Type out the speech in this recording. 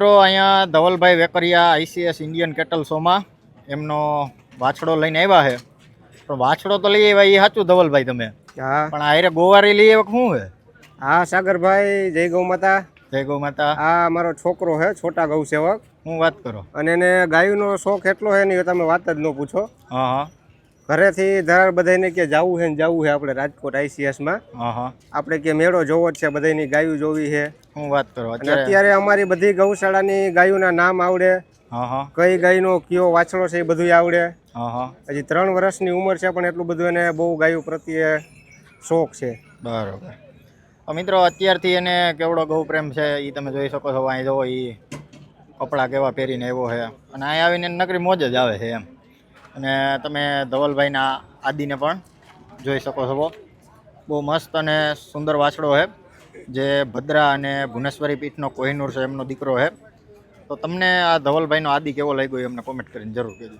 મિત્રો અહીંયા Dhavalbhai Vekariya ICS Indian cattle શોમાં એમનો વાછડો લઈને આવ્યા છે. પણ વાછડો તો લઈ આવ્યા એ સાચું ધવલભાઈ તમે, હા પણ આયરે ગોવારી લઈ આવ્યા શું છે? હા સાગરભાઈ, જય ગૌ માતા. જય ગૌ માતા. આ અમારો છોકરો છે, છોટા ગૌ સેવક. હું વાત કરો. અને એને ગાયનો શોખ એટલો છે ને તમે વાત જ ન પૂછો. હા હા. ઘરેથી ધાર બધાને કે જવું છે ને જવું છે આપણે રાજકોટ ICSમાં. હા હા. આપણે કે મેળો જોવો જ છે, બધાની ગાયું જોવી છે. હું વાત કરો. અને અત્યારે અમારી બધી ગૌશાળાની ગાયોના નામ આવડે, હા હા. કઈ ગાયનો કયો વાછડો છે એ બધું આવડે. હા હા. હજી 3 વર્ષની ઉંમર છે પણ એટલું બધું એને બહુ ગાયો પ્રત્યે શોખ છે. બરોબર. તો મિત્રો અત્યારથી એને કેવડો ગૌ પ્રેમ છે એ તમે જોઈ શકો છો. અહીં જોવો એ કપડાં કેવા પહેરીને આવ્યો છે અને અહીં આવીને નકરી મોજ જ આવે છે એમ. અને તમે ધવલભાઈના આદિને પણ જોઈ શકો છો. બહુ મસ્ત અને સુંદર વાછડો છે જે ભદ્રા અને ભુવનેશ્વરી પીઠનો કોહિનૂર છે એમનો દીકરો છે. તો તમને આ ધવલભાઈનો આદિ કેવો લાગ્યો એ અમને કોમેન્ટ કરીને જરૂર કહેજો.